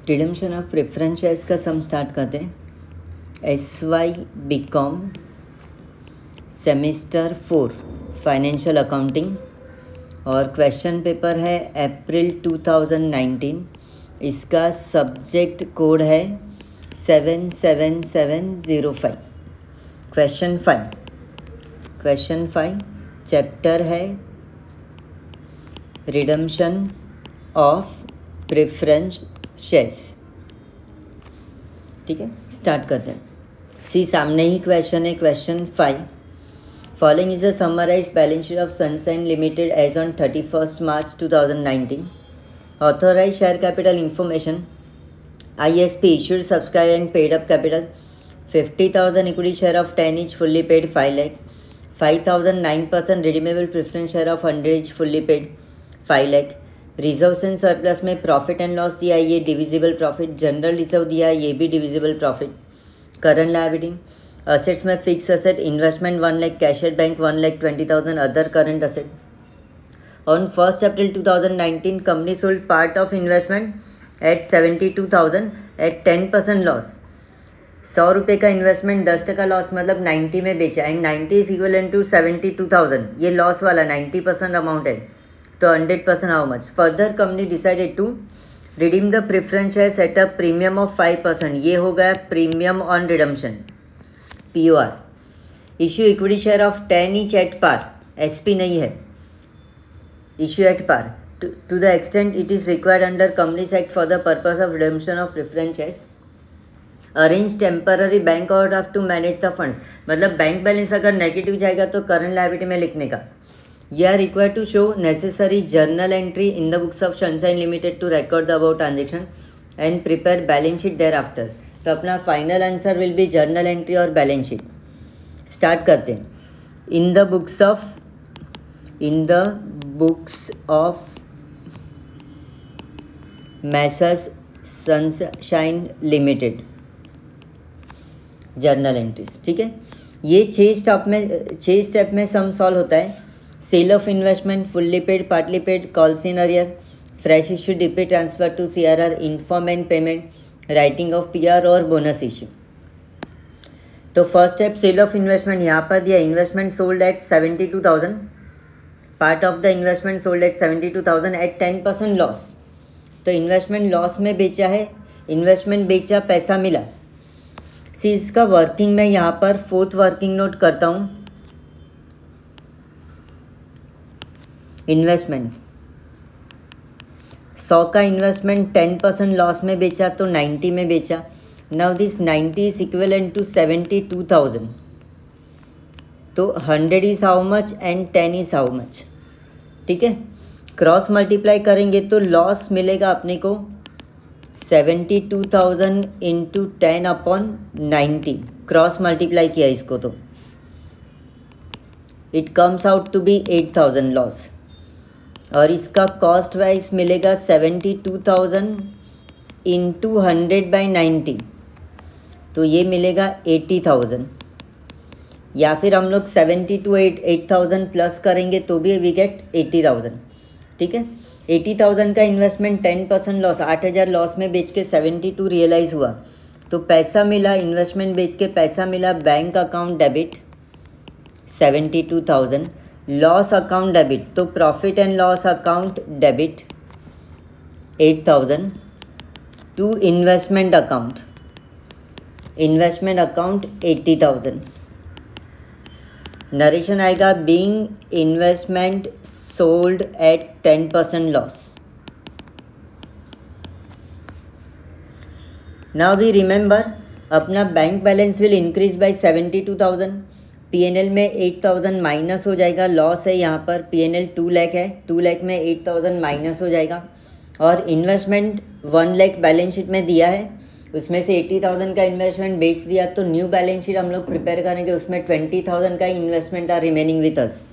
Redemption of preference shares का सम start करते हैं। SY BCom semester 4 financial accounting और क्वेश्चन पेपर है अप्रैल 2019। इसका सब्जेक्ट कोड है 77705। क्वेश्चन 5 चैप्टर है रिडम्पशन ऑफ प्रेफरेंस शेयर्स। ठीक है, स्टार्ट करते हैं। सी सामने ही क्वेश्चन है, question 5। Following is a summarised balance sheet of Sunshine Limited as on 31 March 2019। Authorise share capital information ISP issued, subscribed and paid up capital 50,000 equity share of 10 each fully paid 5 lakh, 5,000 9% redeemable preference share of 100 each fully paid 5 lakh। Reserves and surplus में profit and loss दिया है, ये divisible profit. General reserve दिया है, ये भी divisible profit. Current liability assets में fix asset investment 1 lakh, cash at bank 1,20,000, other current asset. On 1 April 2019 company sold part of investment at 72,000 at 10% loss. 100 रुपये का इन्वेस्टमेंट 10% लॉस मतलब 90 में बेचा एंड 90 इज इक्वल टू 72,000। ये लॉस वाला 90% amount है, तो 100% how much. Further company decided to redeem the preference shares at a premium of 5%। ये हो गया premium on redemption, POR। Issue equity share of 10 each at par, SP नहीं है, issue at par to the extent it is required under companies act for the purpose of redemption of preference shares. Arrange temporary bank overdraft to manage the funds, मतलब bank balance अगर negative जाएगा तो current liability में लिखने का। You are required to show necessary journal entry in the books of Sunshine Limited to record the above transaction and prepare balance sheet thereafter। तो अपना final answer will be journal entry और balance sheet. Start करते हैं। In the books of Messrs sunshine limited journal entries. ठीक है, ये 6 step में सम solve होता है। Sale of investment, fully paid, partly paid, calls in arrear, fresh issue, DP transfer to CRR, inform and payment, writing off PR और bonus issue. तो first step sale of investment, यहाँ पर दिया investment sold at 72,000, part of the investment sold at 72,000 at 10% loss. तो investment loss में बेचा है, investment बेचा, पैसा मिला। सी इसका वर्किंग में यहाँ पर 4th वर्किंग नोट करता हूँ। इन्वेस्टमेंट 100 का इन्वेस्टमेंट 10% लॉस में बेचा तो 90 में बेचा। Now this 90 is equivalent to 72,000, तो 100 is how much and 10 is how much. ठीक है, क्रॉस मल्टीप्लाई करेंगे तो लॉस मिलेगा अपने को 72,000 इंटू 10/90। क्रॉस मल्टीप्लाई किया इसको तो it comes out to be 8,000 loss. और इसका कॉस्ट वाइज मिलेगा 72,000 इंटू 100/90, तो ये मिलेगा 80,000। या फिर हम लोग 8,000 प्लस करेंगे तो भी वी गेट 80,000। ठीक है, 80,000 का इन्वेस्टमेंट 10% लॉस, 8,000 लॉस में बेच के 72 रियलाइज़ हुआ, तो पैसा मिला, इन्वेस्टमेंट बेच के पैसा मिला। Bank account debit 72,000, loss account debit, तो profit and loss account debit 8,000 to investment account 80,000। Narration आएगा being investment sold at 10% loss. Now we remember अपना bank balance will increase by 72,000। PNL में 8,000 माइनस हो जाएगा, लॉस है यहाँ पर। PNL 2 lakh है, 2 लाख में 8,000 माइनस हो जाएगा। और इन्वेस्टमेंट 1 लाख बैलेंस शीट में दिया है, उसमें से 80,000 का इन्वेस्टमेंट बेच दिया, तो न्यू बैलेंस शीट हम लोग प्रिपेयर करेंगे, उसमें 20,000 का investment are remaining with us.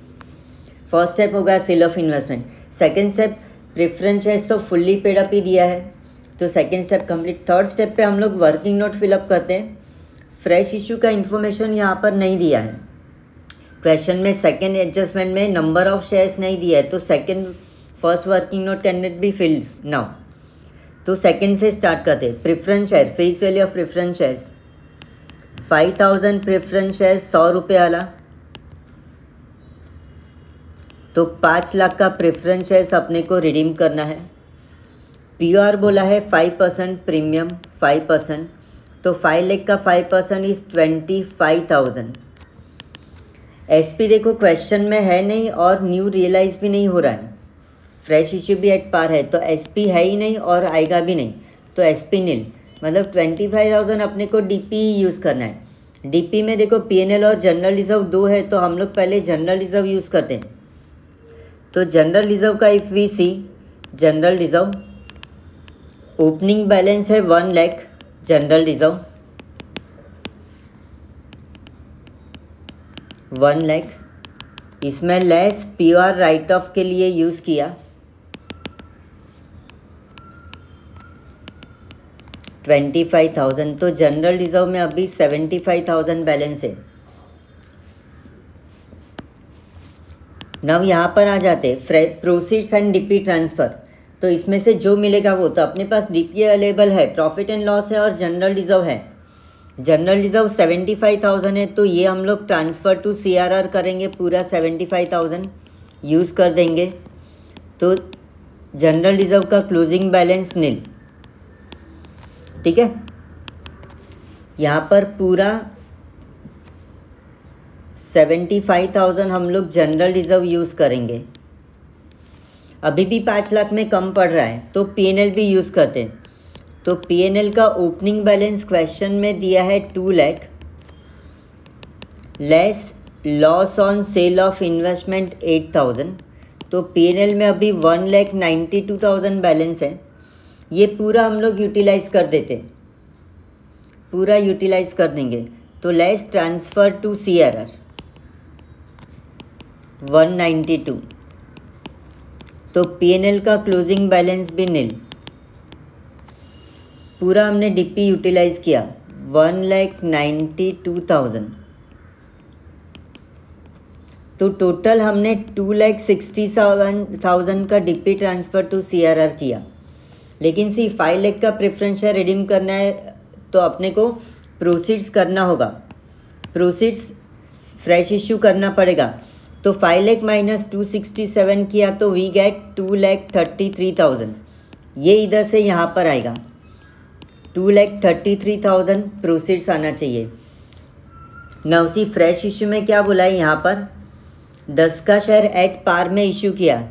First step होगा sale of investment. Second step preference shares तो फुल्ली पेड अप ही दिया है, तो second step complete. Third step पे हम लोग वर्किंग नोट फिलअप करते हैं। फ्रेश इशू का इन्फॉर्मेशन यहाँ पर नहीं दिया है क्वेश्चन में। सेकेंड एडजस्टमेंट में नंबर ऑफ शेयर्स नहीं दिया है, तो first working note can not be filled now. तो सेकंड से स्टार्ट करते हैं। Preference share, face value of preference shares 5000 preference share 100 रुपये वाला, तो 5 लाख का प्रेफरेंस शेयर्स अपने को रिडीम करना है। पीआर बोला है 5% प्रीमियम 5%, तो 5 लाख का 5% इज 25,000। एसपी देखो क्वेश्चन में है नहीं और न्यू रियलाइज भी नहीं हो रहा है, फ्रेश इश्यू भी एट पार है, तो एसपी है ही नहीं और आएगा भी नहीं, तो एसपी नील, मतलब 25,000 अपने को डीपी ही यूज़ करना है। डीपी में देखो पीएनएल और जनरल रिजर्व 2 है, तो हम लोग पहले जनरल रिजर्व यूज़ करते हैं। तो जनरल रिजर्व का if we see, general reserve opening balance है 1 लाख, जनरल रिजर्व 1 लाख, इसमें लेस पीआर राइट ऑफ के लिए यूज़ किया 25,000, तो जनरल रिजर्व में अभी 75,000 बैलेंस है। नव यहाँ पर आ जाते प्रोसीड्स एंड डीपी ट्रांसफ़र, तो इसमें से जो मिलेगा वो, तो अपने पास डीपी अवेलेबल है, प्रॉफिट एंड लॉस है और जनरल रिजर्व है। जनरल रिजर्व 75,000 है, तो ये हम लोग ट्रांसफ़र टू सीआरआर करेंगे, पूरा 75,000 यूज़ कर देंगे, तो जनरल रिजर्व का क्लोजिंग बैलेंस नील। ठीक है, यहाँ पर पूरा 75,000 हम लोग जनरल रिजर्व यूज़ करेंगे। अभी भी 5 लाख में कम पड़ रहा है, तो पीएनएल भी यूज़ करते हैं। तो पीएनएल का ओपनिंग बैलेंस क्वेश्चन में दिया है 2 lakh, less loss on sale of investment 8,000, तो पीएनएल में अभी 1,92,000 बैलेंस है। ये पूरा हम लोग यूटिलाइज़ कर देते, पूरा यूटिलाइज़ कर देंगे, तो लेस ट्रांसफ़र टू सीआरआर 192, तो पीएनएल का क्लोजिंग बैलेंस भी नील, पूरा हमने डीपी यूटिलाइज़ किया 1,92,000, तो टोटल हमने 2,60,000 का डीपी ट्रांसफ़र टू सीआरआर किया। लेकिन 5 लाख का प्रेफरेंस शेयर रिडीम करना है, तो अपने को प्रोसीड्स करना होगा, प्रोसीड्स फ्रेश इश्यू करना पड़ेगा। तो 5 लाख माइनस 267 किया तो वी गेट 2,33,000, ये इधर से यहाँ पर आएगा 2,33,000 प्रोसीड्स आना चाहिए। नवसी फ्रेश इश्यू में क्या बोला है यहाँ पर, 10 का शेयर एट पार में इश्यू किया,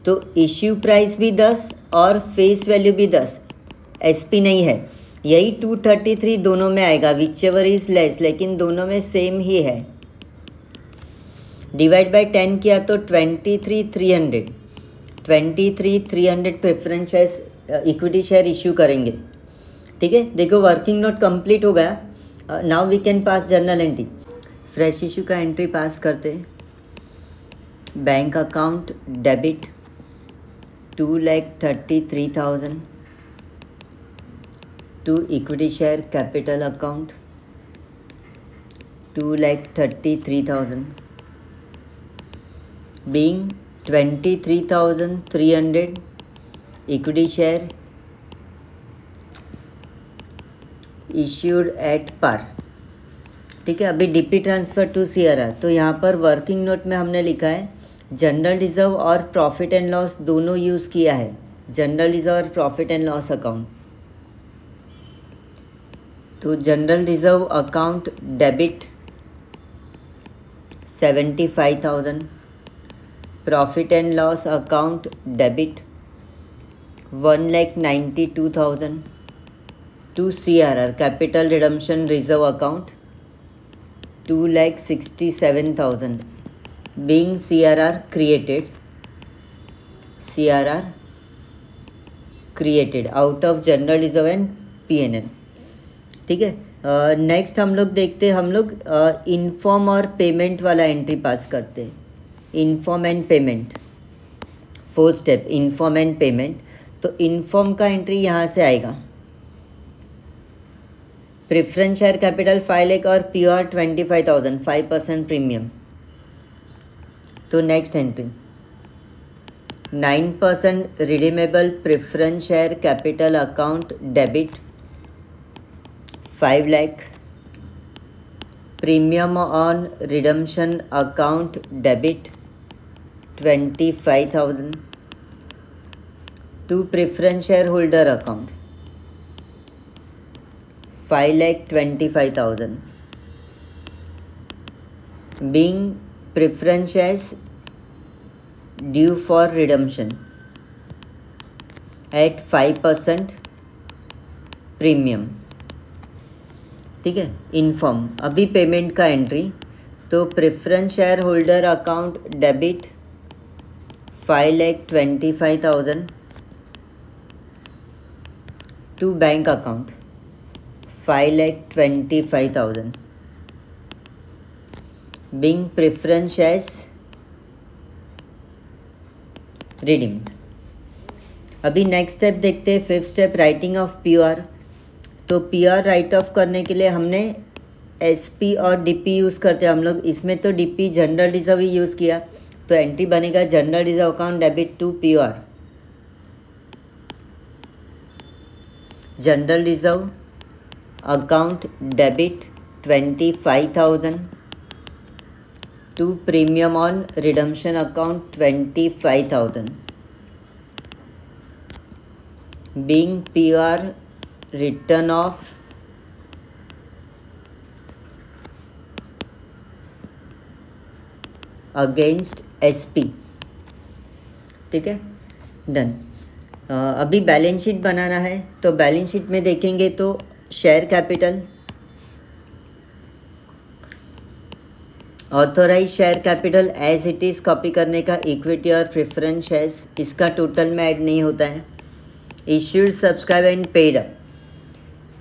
तो इश्यू प्राइस भी 10 और फेस वैल्यू भी 10, एसपी नहीं है, यही 233 दोनों में आएगा, विच एवर इज़ लेस, लेकिन दोनों में सेम ही है। डिवाइड बाय 10 किया तो 23,300 preference share equity share issue करेंगे। ठीक है, देखो वर्किंग नोट कंप्लीट हो गया, now we can pass journal entry. Fresh issue का एंट्री पास करते हैं। Bank account debit 2,33,000 to equity share capital account 2,33,000 being 23,300 equity share issued at par। ठीक है, अभी डीपी ट्रांसफ़र टू सीआरआर, तो यहाँ पर वर्किंग नोट में हमने लिखा है जनरल रिजर्व और प्रॉफिट एंड लॉस दोनों यूज़ किया है, जनरल रिजर्व और प्रॉफिट एंड लॉस अकाउंट। तो general reserve account debit 75,000, profit and loss account debit 1,92,000 to CRR capital redemption reserve account 2,67,000 being CRR created out of general reserve and PNL। ठीक है, next हम लोग देखते हैं, हम लोग इन्फॉर्म और पेमेंट वाला एंट्री पास करते हैं। Inform and payment, 4 step inform and payment. तो इन्फॉर्म का एंट्री यहाँ से आएगा, प्रेफरेंस शेयर कैपिटल 5 लाख और पीआर 25,000, 5% प्रीमियम। तो next entry 9% redeemable preference share capital account debit 5 lakh. Premium on redemption account debit 25,000. To preference shareholder account 5,25,000. Being preference shares due for redemption at 5% premium. ठीक है. Inform अभी payment का entry. तो preference share holder account debit 5,25,000 to bank account 5,25,000. Being preference shares redeemed. अभी next step देखते हैं. 5th step writing off PR. तो PR write off करने के लिए हमने SP और DP यूज़ करते हैं हम लोग. इसमें तो DP जनरल रिजर्व ही यूज़ किया. तो एंट्री बनेगा general reserve account debit to PR. General reserve account debit 25,000 to premium on redemption account 25,000. Being PR return off against SP. ठीक है. डन. अभी बैलेंस शीट बनाना है. तो बैलेंस शीट में देखेंगे तो share capital, authorise share capital as it is copy करने का. इक्विटी और प्रेफरेंस शेयर्स इसका टोटल में ऐड नहीं होता है. Issued, subscribe and paid up.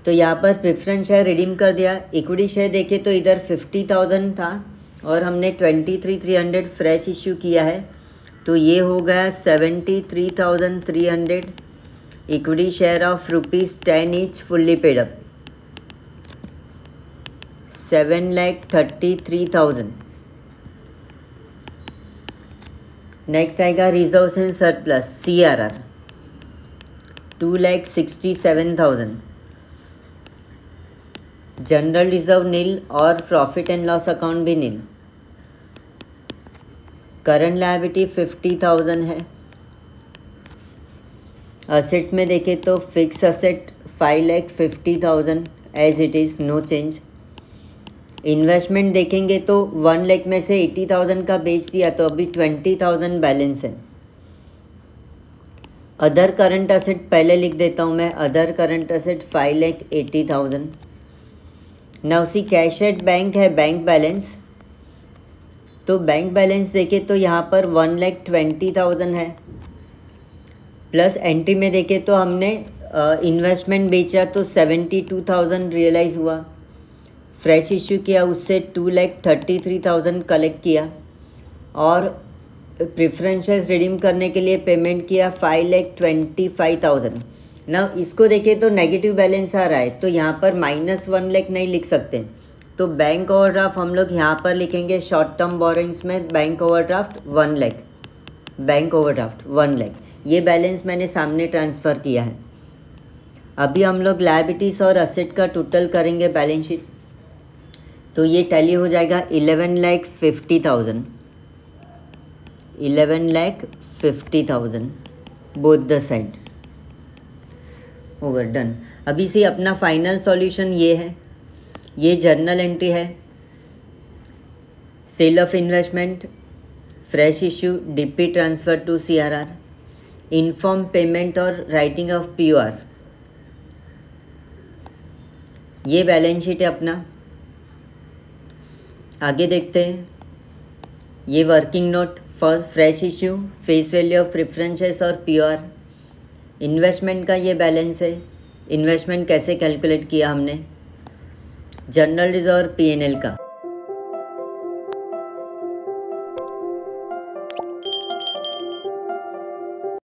तो यहाँ पर प्रेफरेंस शेयर रिडीम कर दिया. इक्विटी शेयर देखे तो इधर 50,000 था और हमने 23,300 फ्रेश इश्यू किया है. तो ये हो गया 73,300. Equity share of ₹10 each fully paid up 7,33,000. Next आएगा reserves and surplus CRR 2,67,000. General reserve nil और प्रॉफिट एंड लॉस अकाउंट भी नील. करंट लायबिलिटी 50,000 है. असेट्स में देखें तो fix asset 5,50,000 as it is, no change. Investment देखेंगे तो 1 लाख में से 80,000 का बेच दिया तो अभी 20,000 बैलेंस है. अदर करंट असेट पहले लिख देता हूँ मैं. Other current asset 5,80,000. Now see cash at bank है बैंक बैलेंस. तो बैंक बैलेंस देखे तो यहाँ पर 1,20,000 है. प्लस एंट्री में देखे तो हमने इन्वेस्टमेंट बेचा तो 72,000 रियलाइज़ हुआ. फ्रेश इश्यू किया उससे 2,33,000 कलेक्ट किया और प्रेफरेंसेस रिडीम करने के लिए पेमेंट किया 5,25,000. ना इसको देखें तो नेगेटिव बैलेंस आ रहा है. तो यहाँ पर -1 लाख नहीं लिख सकते. तो बैंक ओवरड्राफ्ट हम लोग यहाँ पर लिखेंगे. शॉर्ट टर्म बोरिंग्स में bank overdraft 1 lakh. Bank overdraft 1 lakh. ये बैलेंस मैंने सामने ट्रांसफ़र किया है. अभी हम लोग लायबिलिटीज़ और असेट का टोटल करेंगे बैलेंस शीट. तो ये टैली हो जाएगा 11,50,000. 11,50,000 both the side. Over done. अभी से अपना फाइनल सॉल्यूशन ये है. ये जर्नल एंट्री है. Sale of investment, fresh issue, DP transfer to CRR, inform payment और राइटिंग ऑफ PR. ये बैलेंस शीट है अपना. आगे देखते हैं. ये working note for fresh issue, face value of preferences और PR. इन्वेस्टमेंट का ये बैलेंस है. इन्वेस्टमेंट कैसे कैलकुलेट किया हमने. जनरल रिजर्व P&L का.